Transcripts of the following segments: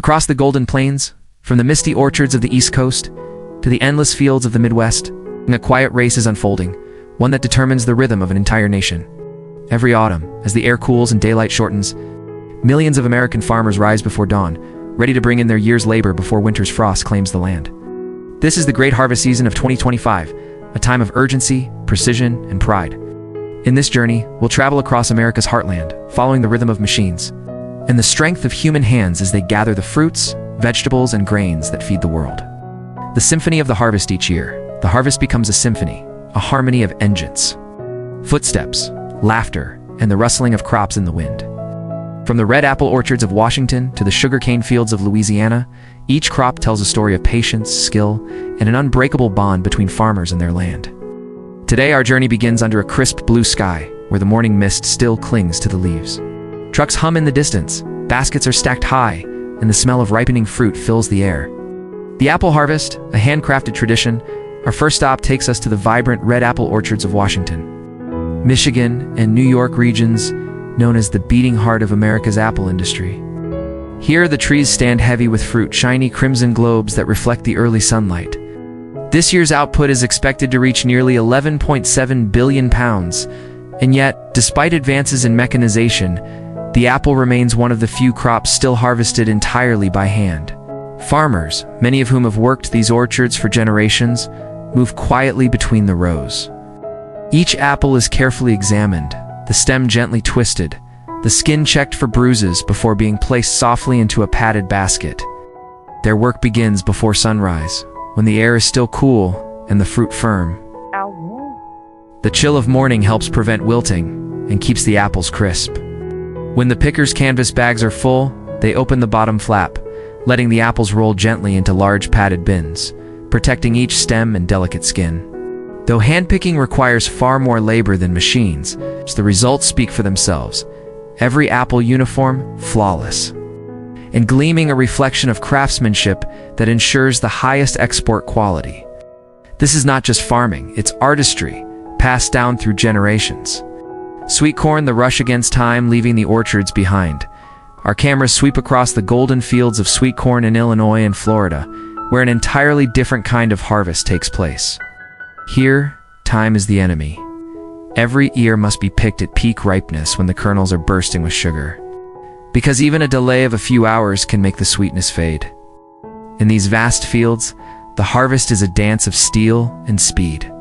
Across the Golden Plains, from the misty orchards of the East Coast to the endless fields of the Midwest, a quiet race is unfolding, one that determines the rhythm of an entire nation. Every autumn, as the air cools and daylight shortens, millions of American farmers rise before dawn, ready to bring in their year's labor before winter's frost claims the land. This is the great harvest season of 2025, a time of urgency, precision, and pride. In this journey, we'll travel across America's heartland, following the rhythm of machines and the strength of human hands as they gather the fruits, vegetables, and grains that feed the world. The symphony of the harvest each year. The harvest becomes a symphony, a harmony of engines, footsteps, laughter, and the rustling of crops in the wind. From the red apple orchards of Washington to the sugarcane fields of Louisiana, each crop tells a story of patience, skill, and an unbreakable bond between farmers and their land. Today, our journey begins under a crisp blue sky, where the morning mist still clings to the leaves. Trucks hum in the distance, baskets are stacked high, and the smell of ripening fruit fills the air. The apple harvest, a handcrafted tradition, our first stop takes us to the vibrant red apple orchards of Washington, Michigan, and New York regions, known as the beating heart of America's apple industry. Here, the trees stand heavy with fruit, shiny crimson globes that reflect the early sunlight. This year's output is expected to reach nearly 11.7 billion pounds, and yet, despite advances in mechanization, the apple remains one of the few crops still harvested entirely by hand. Farmers, many of whom have worked these orchards for generations, move quietly between the rows. Each apple is carefully examined, the stem gently twisted, the skin checked for bruises before being placed softly into a padded basket. Their work begins before sunrise, when the air is still cool and the fruit firm. The chill of morning helps prevent wilting and keeps the apples crisp. When the picker's canvas bags are full, they open the bottom flap, letting the apples roll gently into large padded bins, protecting each stem and delicate skin. Though handpicking requires far more labor than machines, the results speak for themselves. Every apple uniform, flawless, and gleaming a reflection of craftsmanship that ensures the highest export quality. This is not just farming, it's artistry, passed down through generations. Sweet corn, the rush against time, leaving the orchards behind. Our cameras sweep across the golden fields of sweet corn in Illinois and Florida, where an entirely different kind of harvest takes place. Here, time is the enemy. Every ear must be picked at peak ripeness when the kernels are bursting with sugar, because even a delay of a few hours can make the sweetness fade. In these vast fields, the harvest is a dance of steel and speed.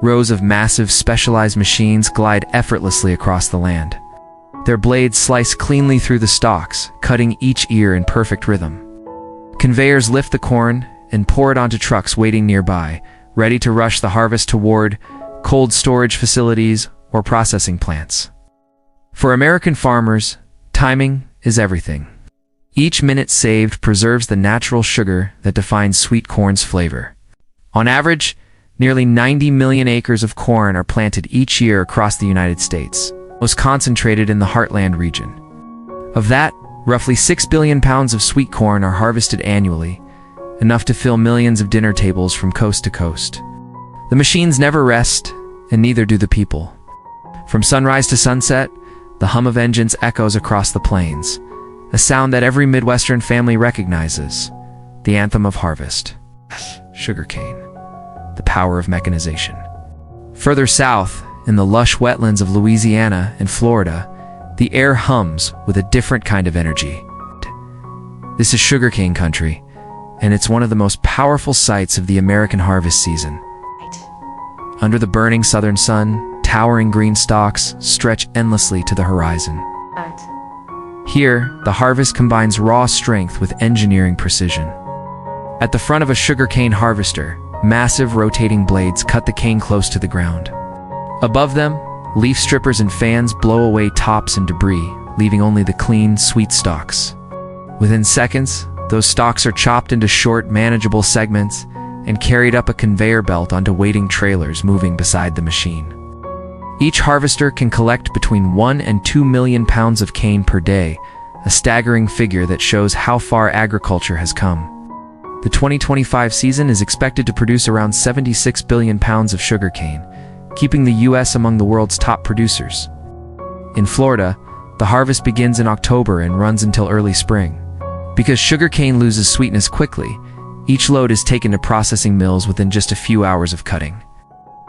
Rows of massive, specialized machines glide effortlessly across the land. Their blades slice cleanly through the stalks, cutting each ear in perfect rhythm. Conveyors lift the corn and pour it onto trucks waiting nearby, ready to rush the harvest toward cold storage facilities or processing plants. For American farmers, timing is everything. Each minute saved preserves the natural sugar that defines sweet corn's flavor. On average, nearly 90 million acres of corn are planted each year across the United States, most concentrated in the Heartland region. Of that, roughly 6 billion pounds of sweet corn are harvested annually, enough to fill millions of dinner tables from coast to coast. The machines never rest, and neither do the people. From sunrise to sunset, the hum of engines echoes across the plains, a sound that every Midwestern family recognizes, the anthem of harvest. Sugarcane, the power of mechanization. Further south, in the lush wetlands of Louisiana and Florida, the air hums with a different kind of energy. This is sugarcane country, and it's one of the most powerful sights of the American harvest season. Under the burning southern sun, towering green stalks stretch endlessly to the horizon. Here, the harvest combines raw strength with engineering precision. At the front of a sugarcane harvester, massive rotating blades cut the cane close to the ground. Above them, leaf strippers and fans blow away tops and debris, leaving only the clean, sweet stalks. Within seconds, those stalks are chopped into short, manageable segments and carried up a conveyor belt onto waiting trailers moving beside the machine. Each harvester can collect between 1 and 2 million pounds of cane per day, a staggering figure that shows how far agriculture has come. The 2025 season is expected to produce around 76 billion pounds of sugarcane, keeping the U.S. among the world's top producers. In Florida, the harvest begins in October and runs until early spring. Because sugarcane loses sweetness quickly, each load is taken to processing mills within just a few hours of cutting.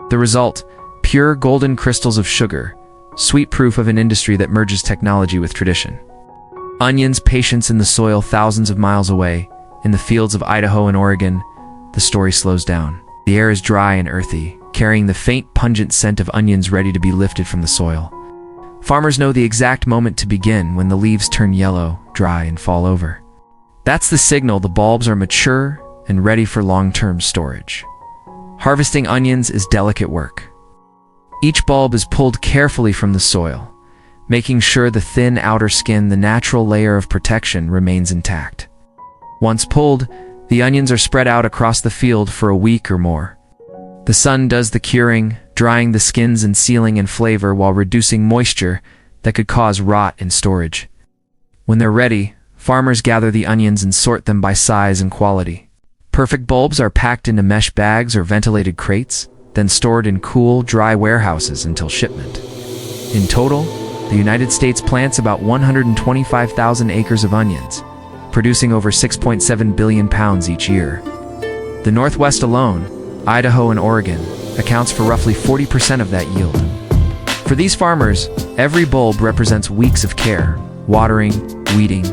The result, pure golden crystals of sugar, sweet proof of an industry that merges technology with tradition. Onions, patience in the soil thousands of miles away, in the fields of Idaho and Oregon, the story slows down. The air is dry and earthy, carrying the faint, pungent scent of onions ready to be lifted from the soil. Farmers know the exact moment to begin when the leaves turn yellow, dry, and fall over. That's the signal the bulbs are mature and ready for long-term storage. Harvesting onions is delicate work. Each bulb is pulled carefully from the soil, making sure the thin outer skin, the natural layer of protection, remains intact. Once pulled, the onions are spread out across the field for a week or more. The sun does the curing, drying the skins and sealing in flavor while reducing moisture that could cause rot in storage. When they're ready, farmers gather the onions and sort them by size and quality. Perfect bulbs are packed into mesh bags or ventilated crates, then stored in cool, dry warehouses until shipment. In total, the United States plants about 125,000 acres of onions, producing over 6.7 billion pounds each year. The Northwest alone, Idaho and Oregon, accounts for roughly 40% of that yield. For these farmers, every bulb represents weeks of care, watering, weeding,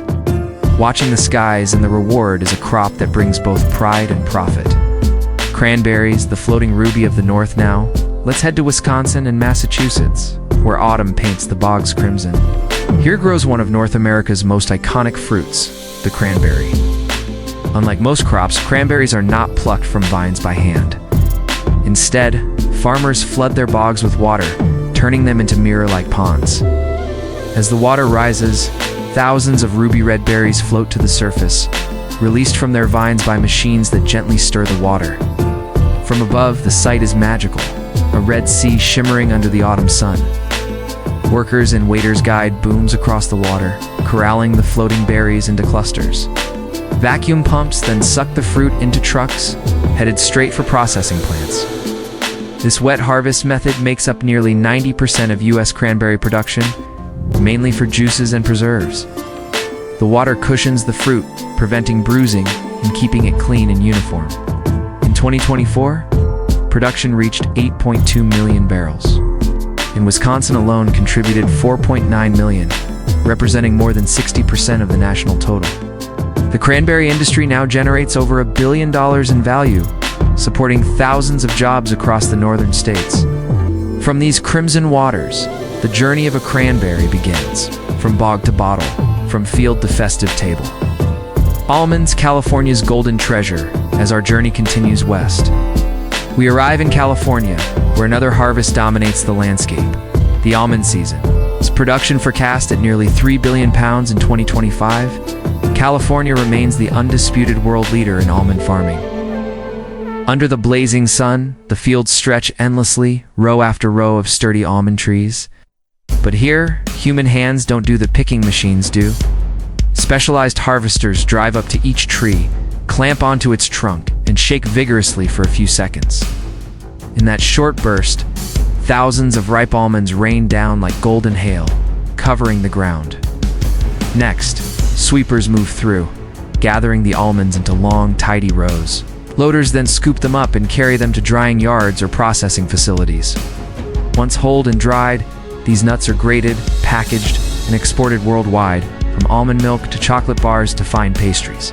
watching the skies, and the reward is a crop that brings both pride and profit. Cranberries, the floating ruby of the North now, let's head to Wisconsin and Massachusetts, where autumn paints the bogs crimson. Here grows one of North America's most iconic fruits, the cranberry. Unlike most crops, cranberries are not plucked from vines by hand. Instead, farmers flood their bogs with water, turning them into mirror-like ponds. As the water rises, thousands of ruby-red berries float to the surface, released from their vines by machines that gently stir the water. From above, the sight is magical, a red sea shimmering under the autumn sun. Workers and waiters guide booms across the water, corralling the floating berries into clusters. Vacuum pumps then suck the fruit into trucks, headed straight for processing plants. This wet harvest method makes up nearly 90% of U.S. cranberry production, mainly for juices and preserves. The water cushions the fruit, preventing bruising and keeping it clean and uniform. In 2024, production reached 8.2 million barrels. In Wisconsin alone contributed 4.9 million, representing more than 60% of the national total. The cranberry industry now generates over $1 billion in value, supporting thousands of jobs across the northern states. From these crimson waters, the journey of a cranberry begins, from bog to bottle, from field to festive table. Almonds, California's golden treasure, as our journey continues west. We arrive in California, where another harvest dominates the landscape, the almond season. Its production forecast at nearly 3 billion pounds in 2025, California remains the undisputed world leader in almond farming. Under the blazing sun, the fields stretch endlessly, row after row of sturdy almond trees. But here, human hands don't do the picking machines do. Specialized harvesters drive up to each tree, clamp onto its trunk, and shake vigorously for a few seconds. In that short burst, thousands of ripe almonds rain down like golden hail, covering the ground. Next, sweepers move through, gathering the almonds into long, tidy rows. Loaders then scoop them up and carry them to drying yards or processing facilities. Once hulled and dried, these nuts are grated, packaged, and exported worldwide, from almond milk to chocolate bars to fine pastries.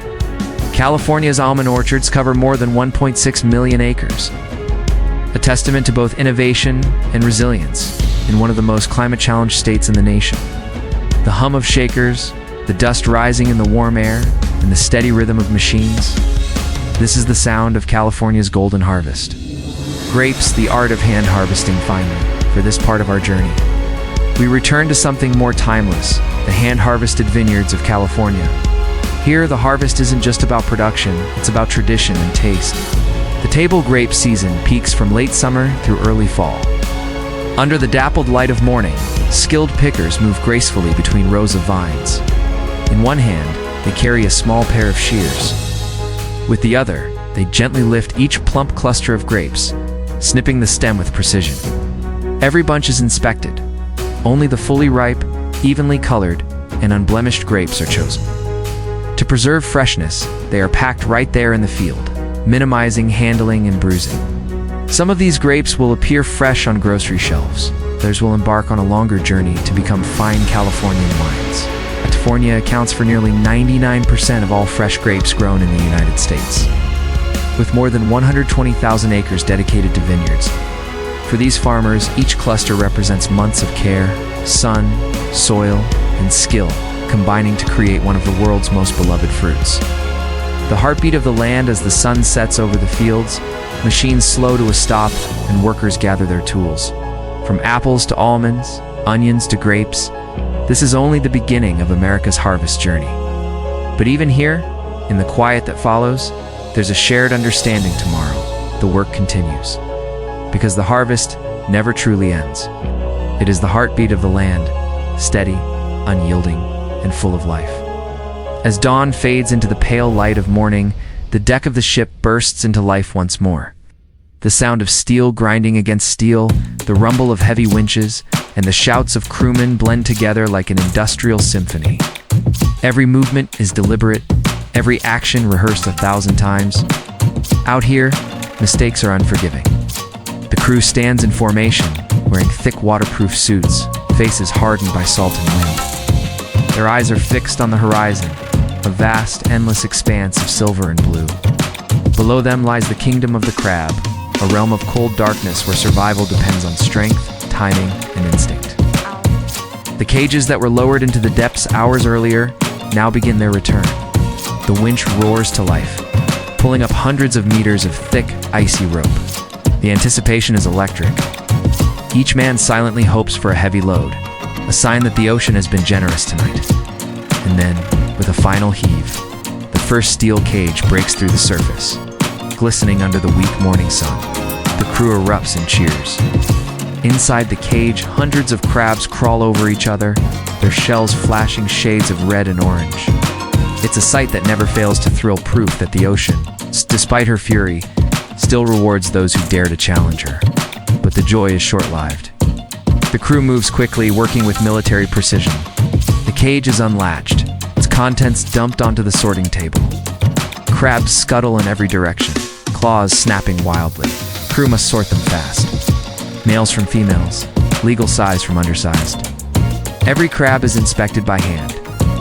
California's almond orchards cover more than 1.6 million acres, a testament to both innovation and resilience in one of the most climate-challenged states in the nation. The hum of shakers, the dust rising in the warm air, and the steady rhythm of machines. This is the sound of California's golden harvest. Grapes, the art of hand harvesting finally, for this part of our journey. We return to something more timeless, the hand-harvested vineyards of California. Here, the harvest isn't just about production, it's about tradition and taste. The table grape season peaks from late summer through early fall. Under the dappled light of morning, skilled pickers move gracefully between rows of vines. In one hand, they carry a small pair of shears. With the other, they gently lift each plump cluster of grapes, snipping the stem with precision. Every bunch is inspected. Only the fully ripe, evenly colored, and unblemished grapes are chosen. To preserve freshness, they are packed right there in the field, minimizing handling and bruising. Some of these grapes will appear fresh on grocery shelves. Others will embark on a longer journey to become fine Californian wines. California accounts for nearly 99% of all fresh grapes grown in the United States, with more than 120,000 acres dedicated to vineyards. For these farmers, each cluster represents months of care, sun, soil, and skill, combining to create one of the world's most beloved fruits. The heartbeat of the land as the sun sets over the fields, machines slow to a stop, and workers gather their tools. From apples to almonds, onions to grapes, this is only the beginning of America's harvest journey. But even here, in the quiet that follows, there's a shared understanding tomorrow. The work continues. Because the harvest never truly ends. It is the heartbeat of the land, steady, unyielding, and full of life. As dawn fades into the pale light of morning, the deck of the ship bursts into life once more. The sound of steel grinding against steel, the rumble of heavy winches, and the shouts of crewmen blend together like an industrial symphony. Every movement is deliberate, every action rehearsed 1,000 times. Out here, mistakes are unforgiving. The crew stands in formation, wearing thick waterproof suits, faces hardened by salt and wind. Their eyes are fixed on the horizon, a vast, endless expanse of silver and blue. Below them lies the kingdom of the crab, a realm of cold darkness where survival depends on strength, timing, and instinct. The cages that were lowered into the depths hours earlier now begin their return. The winch roars to life, pulling up hundreds of meters of thick, icy rope. The anticipation is electric. Each man silently hopes for a heavy load, a sign that the ocean has been generous tonight. And then, with a final heave, the first steel cage breaks through the surface, glistening under the weak morning sun. The crew erupts in cheers. Inside the cage, hundreds of crabs crawl over each other, their shells flashing shades of red and orange. It's a sight that never fails to thrill, proof that the ocean, despite her fury, still rewards those who dare to challenge her. But the joy is short-lived. The crew moves quickly, working with military precision. The cage is unlatched, its contents dumped onto the sorting table. Crabs scuttle in every direction, claws snapping wildly. Crew must sort them fast. Males from females, legal size from undersized. Every crab is inspected by hand,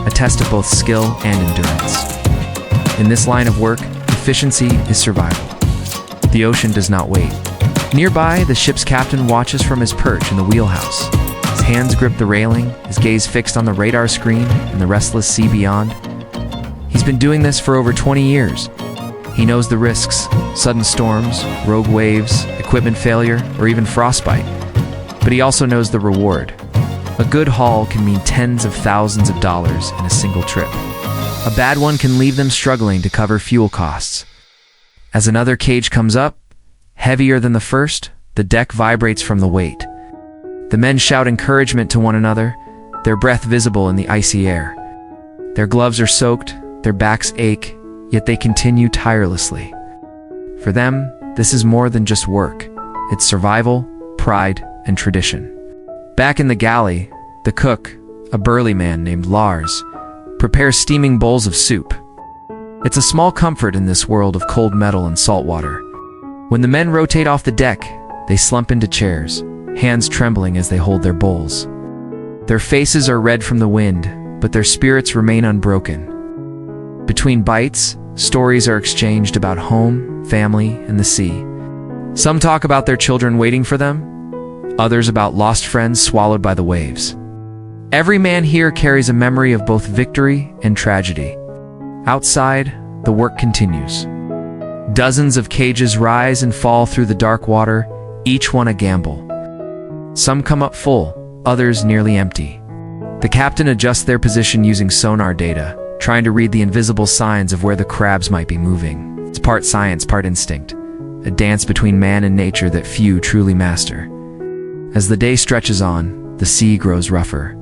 a test of both skill and endurance. In this line of work, efficiency is survival. The ocean does not wait. Nearby, the ship's captain watches from his perch in the wheelhouse. His hands grip the railing, his gaze fixed on the radar screen and the restless sea beyond. He's been doing this for over 20 years. He knows the risks, sudden storms, rogue waves, equipment failure, or even frostbite. But he also knows the reward. A good haul can mean tens of thousands of dollars in a single trip. A bad one can leave them struggling to cover fuel costs. As another cage comes up, heavier than the first, the deck vibrates from the weight. The men shout encouragement to one another, their breath visible in the icy air. Their gloves are soaked, their backs ache, yet they continue tirelessly. For them, this is more than just work. It's survival, pride, and tradition. Back in the galley, the cook, a burly man named Lars, prepares steaming bowls of soup. It's a small comfort in this world of cold metal and salt water. When the men rotate off the deck, they slump into chairs, hands trembling as they hold their bowls. Their faces are red from the wind, but their spirits remain unbroken. Between bites, stories are exchanged about home, family, and the sea. Some talk about their children waiting for them, others about lost friends swallowed by the waves. Every man here carries a memory of both victory and tragedy. Outside, the work continues. Dozens of cages rise and fall through the dark water, each one a gamble. Some come up full, others nearly empty. The captain adjusts their position using sonar data, trying to read the invisible signs of where the crabs might be moving. It's part science, part instinct, a dance between man and nature that few truly master. As the day stretches on, the sea grows rougher.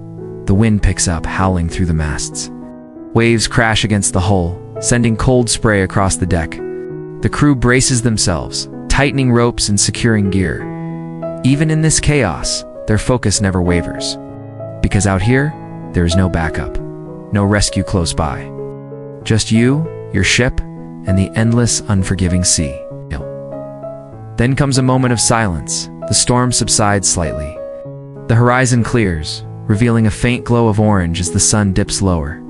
The wind picks up, howling through the masts. Waves crash against the hull, sending cold spray across the deck. The crew braces themselves, tightening ropes and securing gear. Even in this chaos, their focus never wavers. Because out here, there is no backup, no rescue close by. Just you, your ship, and the endless, unforgiving sea. Then comes a moment of silence. The storm subsides slightly. The horizon clears, revealing a faint glow of orange as the sun dips lower.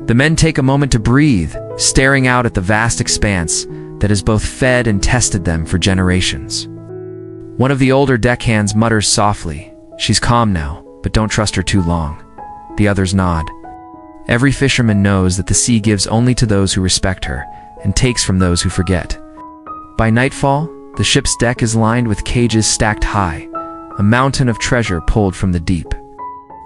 The men take a moment to breathe, staring out at the vast expanse that has both fed and tested them for generations. One of the older deckhands mutters softly, "She's calm now, but don't trust her too long." The others nod. Every fisherman knows that the sea gives only to those who respect her and takes from those who forget. By nightfall, the ship's deck is lined with cages stacked high, a mountain of treasure pulled from the deep.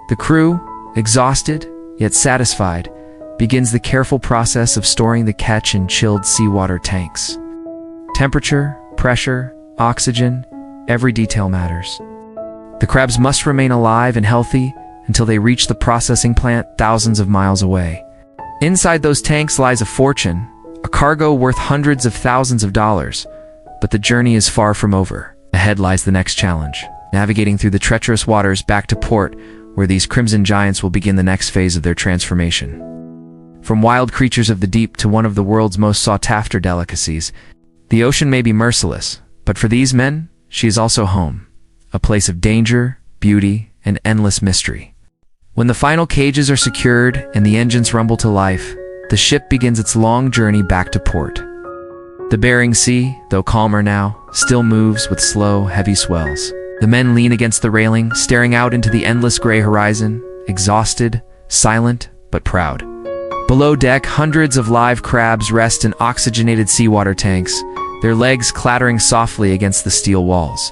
The crew, exhausted yet satisfied, begins the careful process of storing the catch in chilled seawater tanks. Temperature, pressure, oxygen, every detail matters. The crabs must remain alive and healthy until they reach the processing plant thousands of miles away. Inside those tanks lies a fortune, a cargo worth hundreds of thousands of dollars. But the journey is far from over. Ahead lies the next challenge, navigating through the treacherous waters back to port, where these crimson giants will begin the next phase of their transformation. From wild creatures of the deep to one of the world's most sought-after delicacies, the ocean may be merciless, but for these men, she is also home, a place of danger, beauty, and endless mystery. When the final cages are secured and the engines rumble to life, the ship begins its long journey back to port. The Bering Sea, though calmer now, still moves with slow, heavy swells. The men lean against the railing, staring out into the endless gray horizon, exhausted, silent, but proud. Below deck, hundreds of live crabs rest in oxygenated seawater tanks, their legs clattering softly against the steel walls.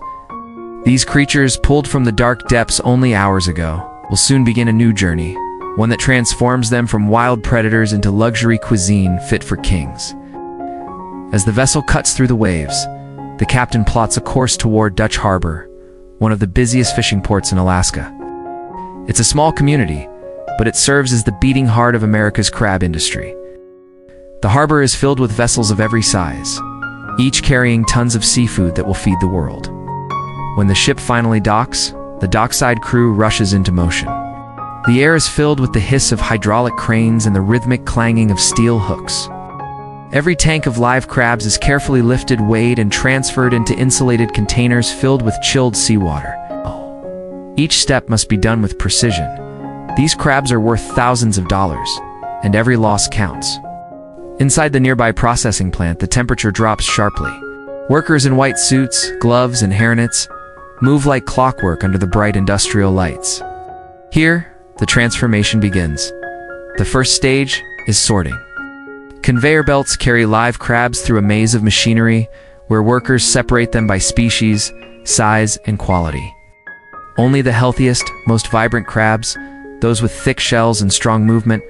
These creatures, pulled from the dark depths only hours ago, will soon begin a new journey, one that transforms them from wild predators into luxury cuisine fit for kings. As the vessel cuts through the waves, the captain plots a course toward Dutch Harbor, one of the busiest fishing ports in Alaska. It's a small community, but it serves as the beating heart of America's crab industry. The harbor is filled with vessels of every size, each carrying tons of seafood that will feed the world. When the ship finally docks, the dockside crew rushes into motion. The air is filled with the hiss of hydraulic cranes and the rhythmic clanging of steel hooks. Every tank of live crabs is carefully lifted, weighed, and transferred into insulated containers filled with chilled seawater. Each step must be done with precision. These crabs are worth thousands of dollars, and every loss counts. Inside the nearby processing plant, the temperature drops sharply. Workers in white suits, gloves, and hairnets move like clockwork under the bright industrial lights. Here, the transformation begins. The first stage is sorting. Conveyor belts carry live crabs through a maze of machinery where workers separate them by species, size, and quality. Only the healthiest, most vibrant crabs, those with thick shells and strong movement,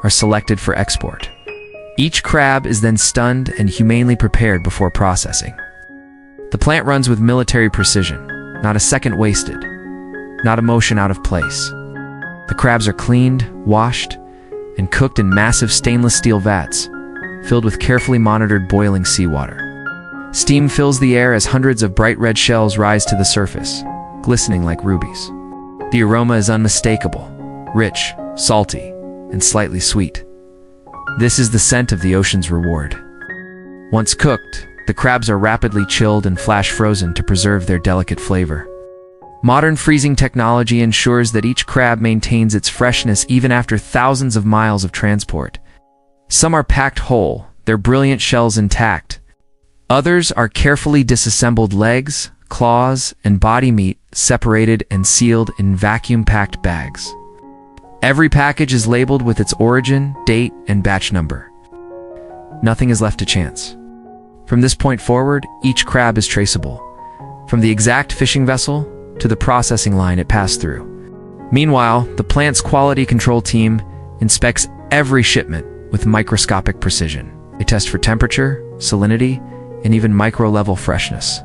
are selected for export. Each crab is then stunned and humanely prepared before processing. The plant runs with military precision, not a second wasted, not a motion out of place. The crabs are cleaned, washed, and cooked in massive stainless steel vats, filled with carefully monitored boiling seawater. Steam fills the air as hundreds of bright red shells rise to the surface, glistening like rubies. The aroma is unmistakable, rich, salty, and slightly sweet. This is the scent of the ocean's reward. Once cooked, the crabs are rapidly chilled and flash frozen to preserve their delicate flavor. Modern freezing technology ensures that each crab maintains its freshness even after thousands of miles of transport. Some are packed whole, their brilliant shells intact. Others are carefully disassembled legs, claws, and body meat separated and sealed in vacuum-packed bags. Every package is labeled with its origin, date, and batch number. Nothing is left to chance. From this point forward, each crab is traceable, from the exact fishing vessel to the processing line it passed through. Meanwhile, the plant's quality control team inspects every shipment with microscopic precision. They test for temperature, salinity, and even micro-level freshness.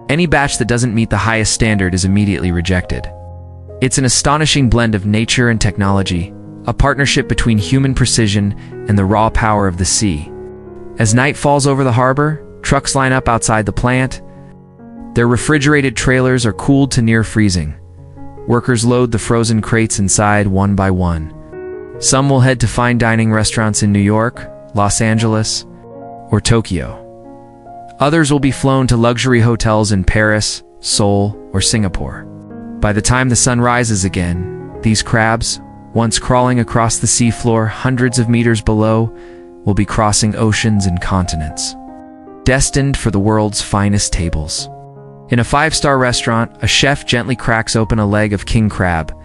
Any batch that doesn't meet the highest standard is immediately rejected. It's an astonishing blend of nature and technology, a partnership between human precision and the raw power of the sea. As night falls over the harbor, trucks line up outside the plant. Their refrigerated trailers are cooled to near freezing. Workers load the frozen crates inside one by one. Some will head to fine dining restaurants in New York, Los Angeles, or Tokyo. Others will be flown to luxury hotels in Paris, Seoul, or Singapore. By the time the sun rises again, these crabs, once crawling across the seafloor hundreds of meters below, will be crossing oceans and continents, destined for the world's finest tables. In a five-star restaurant, a chef gently cracks open a leg of king crab.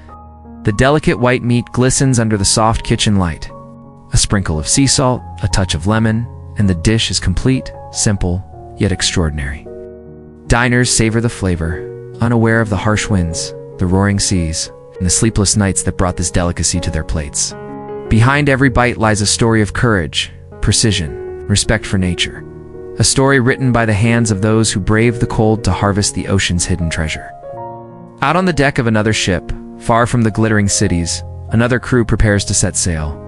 The delicate white meat glistens under the soft kitchen light. A sprinkle of sea salt, a touch of lemon, and the dish is complete, simple, yet extraordinary. Diners savor the flavor, unaware of the harsh winds, the roaring seas, and the sleepless nights that brought this delicacy to their plates. Behind every bite lies a story of courage, precision, respect for nature. A story written by the hands of those who brave the cold to harvest the ocean's hidden treasure. Out on the deck of another ship, far from the glittering cities, another crew prepares to set sail.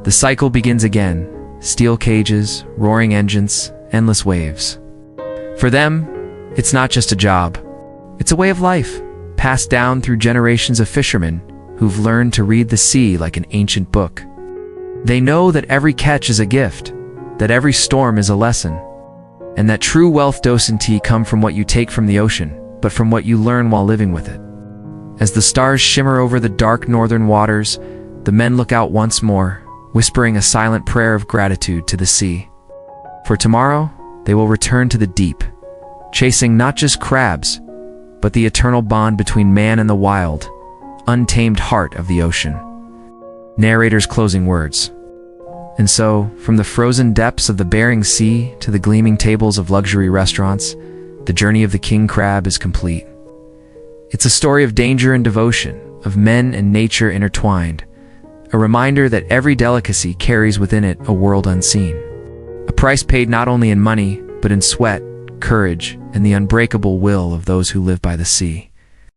The cycle begins again. Steel cages, roaring engines, endless waves. For them, it's not just a job. It's a way of life, passed down through generations of fishermen who've learned to read the sea like an ancient book. They know that every catch is a gift, that every storm is a lesson, and that true wealth doesn't come from what you take from the ocean, but from what you learn while living with it. As the stars shimmer over the dark northern waters, the men look out once more, whispering a silent prayer of gratitude to the sea. For tomorrow, they will return to the deep, chasing not just crabs, but the eternal bond between man and the wild, untamed heart of the ocean. Narrator's closing words. And so, from the frozen depths of the Bering Sea to the gleaming tables of luxury restaurants, the journey of the king crab is complete. It's a story of danger and devotion, of men and nature intertwined, a reminder that every delicacy carries within it a world unseen. A price paid not only in money, but in sweat, courage, and the unbreakable will of those who live by the sea.